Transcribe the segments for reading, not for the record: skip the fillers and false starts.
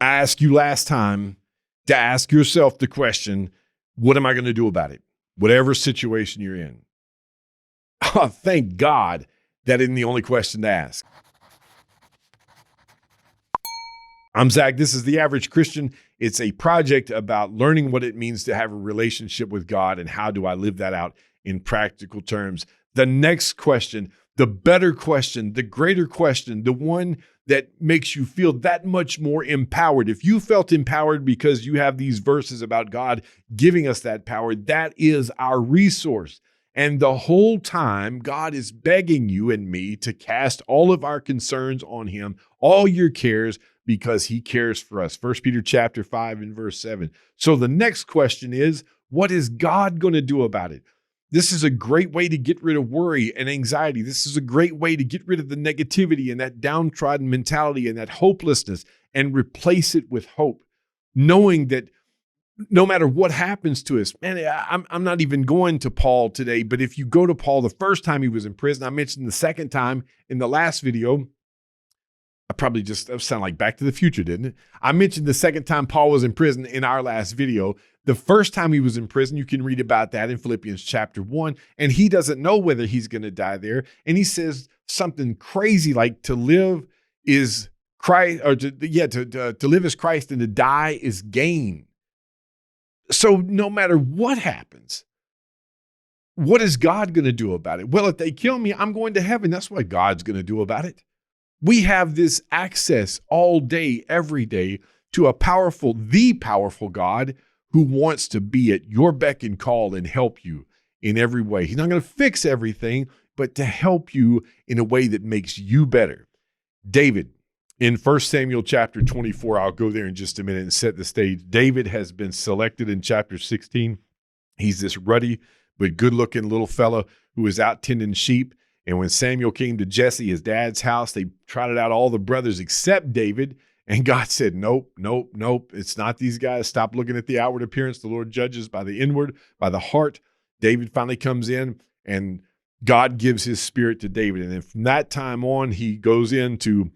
I asked you last time to ask yourself the question, what am I going to do about it? Whatever situation you're in. Oh, thank God that isn't the only question to ask. I'm Zach. This is The Average Christian. It's a project about learning what it means to have a relationship with God and how do I live that out in practical terms. The next question, the better question, the greater question, the one that makes you feel that much more empowered. If you felt empowered because you have these verses about God giving us that power, that is our resource. And the whole time, God is begging you and me to cast all of our concerns on him, all your cares, because he cares for us. 1 Peter chapter 5 and verse 7. So the next question is, what is God going to do about it? This is a great way to get rid of worry and anxiety. This is a great way to get rid of the negativity and that downtrodden mentality and that hopelessness and replace it with hope, knowing that no matter what happens to us, man, I'm not even going to Paul today, but if you go to Paul the first time he was in prison, I mentioned the second time in the last video, I probably just sound like Back to the Future, didn't it? I mentioned the second time Paul was in prison in our last video. The first time he was in prison, you can read about that in Philippians chapter 1, and he doesn't know whether he's going to die there. And he says something crazy like to live is Christ, or to live is Christ and to die is gain. So no matter what happens, what is God going to do about it? Well, if they kill me, I'm going to heaven. That's what God's going to do about it. We have this access all day, every day to the powerful God who wants to be at your beck and call and help you in every way. He's not going to fix everything, but to help you in a way that makes you better. David, in 1 Samuel chapter 24, I'll go there in just a minute and set the stage. David has been selected in chapter 16. He's this ruddy but good-looking little fella who is out tending sheep. And when Samuel came to Jesse, his dad's house, they trotted out all the brothers except David. And God said, nope. It's not these guys. Stop looking at the outward appearance. The Lord judges by the inward, by the heart. David finally comes in and God gives his spirit to David. And then from that time on, he goes in to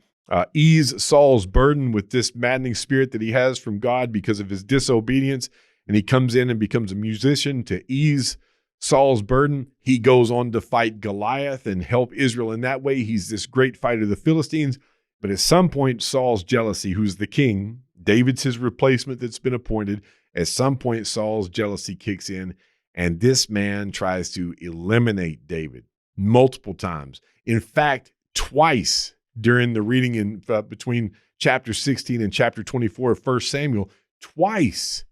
ease Saul's burden with this maddening spirit that he has from God because of his disobedience. And he comes in and becomes a musician to ease Saul's burden. He goes on to fight Goliath and help Israel in that way. He's this great fighter of the Philistines. But at some point, Saul's jealousy, who's the king, David's his replacement that's been appointed. At some point, Saul's jealousy kicks in, and this man tries to eliminate David multiple times. In fact, twice during the reading in between chapter 16 and chapter 24 of 1 Samuel, twice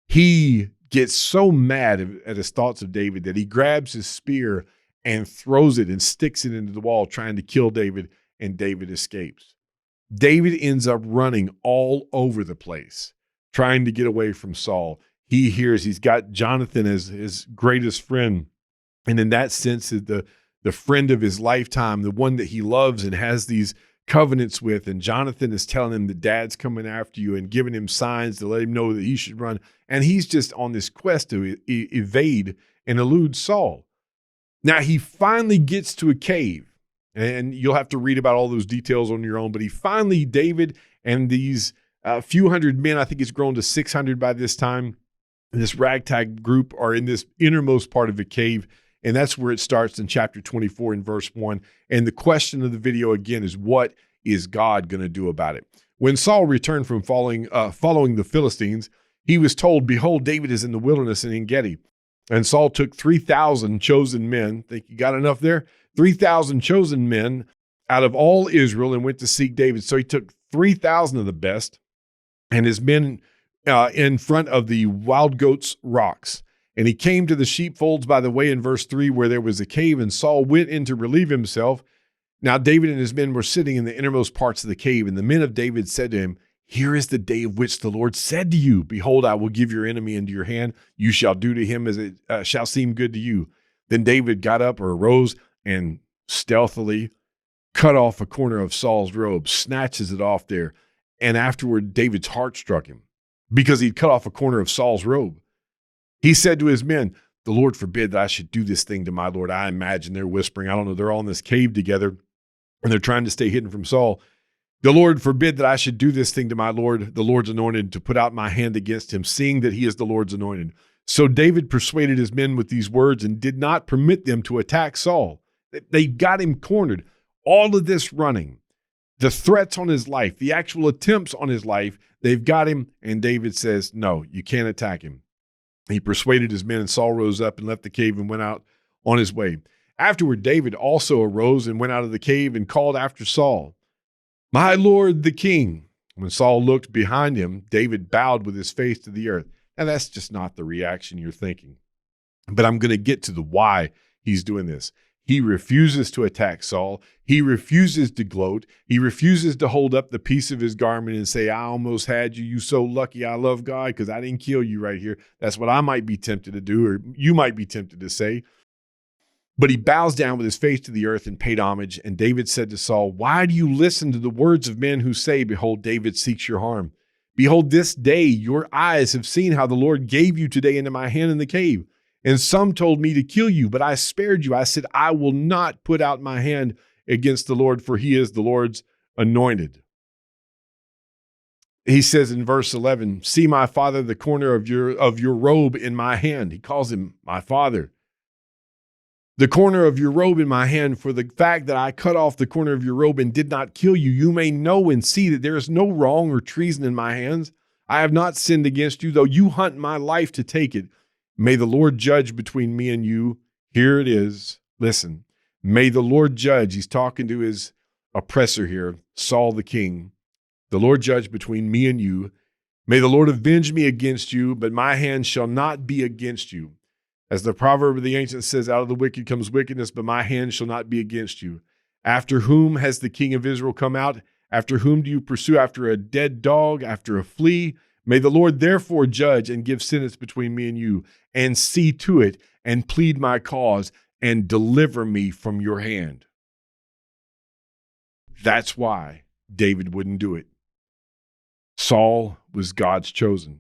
he gets so mad at his thoughts of David that he grabs his spear and throws it and sticks it into the wall, trying to kill David, and David escapes. David ends up running all over the place, trying to get away from Saul. He hears he's got Jonathan as his greatest friend, and in that sense, the friend of his lifetime, the one that he loves and has these covenants with, and Jonathan is telling him that dad's coming after you and giving him signs to let him know that he should run. And he's just on this quest to evade and elude Saul. Now he finally gets to a cave, and you'll have to read about all those details on your own, but David and these few hundred men, I think it's grown to 600 by this time, this ragtag group are in this innermost part of the cave. And that's where it starts in chapter 24 in verse 1. And the question of the video again is, what is God going to do about it? When Saul returned from following the Philistines, he was told, behold, David is in the wilderness in En-gedi. And Saul took 3,000 chosen men. Think you got enough there? 3,000 chosen men out of all Israel and went to seek David. So he took 3,000 of the best and his men in front of the wild goats' rocks. And he came to the sheepfolds by the way in verse 3 where there was a cave, and Saul went in to relieve himself. Now David and his men were sitting in the innermost parts of the cave, and the men of David said to him, here is the day of which the Lord said to you, behold, I will give your enemy into your hand. You shall do to him as it shall seem good to you. Then David got up or arose and stealthily cut off a corner of Saul's robe, snatches it off there. And afterward, David's heart struck him because he'd cut off a corner of Saul's robe. He said to his men, the Lord forbid that I should do this thing to my Lord. I imagine they're whispering. I don't know. They're all in this cave together and they're trying to stay hidden from Saul. The Lord forbid that I should do this thing to my Lord, the Lord's anointed, to put out my hand against him, seeing that he is the Lord's anointed. So David persuaded his men with these words and did not permit them to attack Saul. They got him cornered. All of this running, the threats on his life, the actual attempts on his life, they've got him. And David says, no, you can't attack him. He persuaded his men, and Saul rose up and left the cave and went out on his way. Afterward, David also arose and went out of the cave and called after Saul, my Lord the king. When Saul looked behind him, David bowed with his face to the earth. Now, that's just not the reaction you're thinking. But I'm going to get to the why he's doing this. He refuses to attack Saul. He refuses to gloat. He refuses to hold up the piece of his garment and say, I almost had you. You so lucky. I love God because I didn't kill you right here. That's what I might be tempted to do, or you might be tempted to say. But he bows down with his face to the earth and paid homage. And David said to Saul, why do you listen to the words of men who say, behold, David seeks your harm? Behold, this day your eyes have seen how the Lord gave you today into my hand in the cave. And some told me to kill you, but I spared you. I said, I will not put out my hand against the Lord, for he is the Lord's anointed. He says in verse 11, see my father, the corner of your robe in my hand. He calls him my father. The corner of your robe in my hand, for the fact that I cut off the corner of your robe and did not kill you, you may know and see that there is no wrong or treason in my hands. I have not sinned against you, though you hunt my life to take it. May the Lord judge between me and you. Here it is. Listen, may the Lord judge. He's talking to his oppressor here, Saul the king. The Lord judge between me and you. May the Lord avenge me against you, but my hand shall not be against you. As the proverb of the ancient says, out of the wicked comes wickedness, but my hand shall not be against you. After whom has the king of Israel come out? After whom do you pursue? After a dead dog, after a flea? May the Lord therefore judge and give sentence between me and you, and see to it, and plead my cause, and deliver me from your hand. That's why David wouldn't do it. Saul was God's chosen.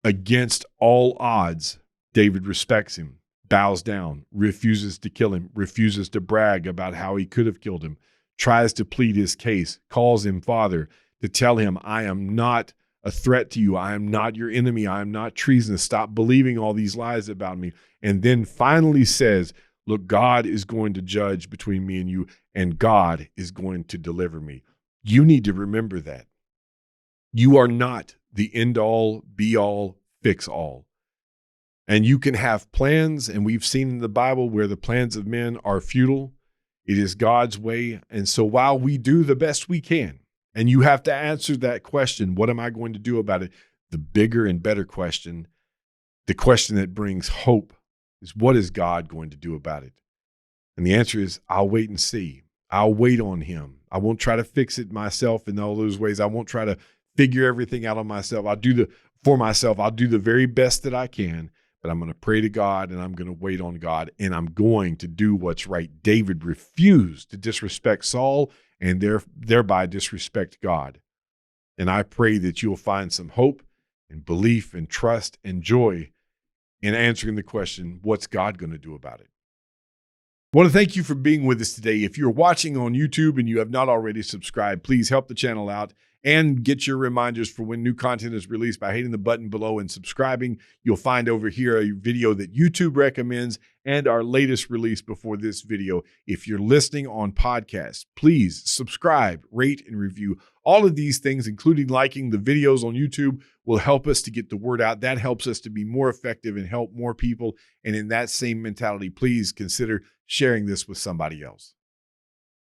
Against all odds, David respects him, bows down, refuses to kill him, refuses to brag about how he could have killed him, tries to plead his case, calls him father to tell him, I am not a threat to you. I am not your enemy. I am not treasonous. Stop believing all these lies about me. And then finally says, look, God is going to judge between me and you, and God is going to deliver me. You need to remember that. You are not the end all, be all, fix all. And you can have plans, and we've seen in the Bible where the plans of men are futile. It is God's way. And so while we do the best we can, and you have to answer that question, what am I going to do about it? The bigger and better question, the question that brings hope, is what is God going to do about it? And the answer is, I'll wait and see. I'll wait on him. I won't try to fix it myself in all those ways. I won't try to figure everything out on myself. I'll do the very best that I can. But I'm going to pray to God, and I'm going to wait on God, and I'm going to do what's right. David refused to disrespect Saul and thereby disrespect God. And I pray that you'll find some hope and belief and trust and joy in answering the question, what's God going to do about it? I want to thank you for being with us today. If you're watching on YouTube and you have not already subscribed, please help the channel out and get your reminders for when new content is released by hitting the button below and subscribing. You'll find over here a video that YouTube recommends and our latest release before this video. If you're listening on podcasts, please subscribe, rate, and review. All of these things, including liking the videos on YouTube, will help us to get the word out. That helps us to be more effective and help more people. And in that same mentality, please consider sharing this with somebody else.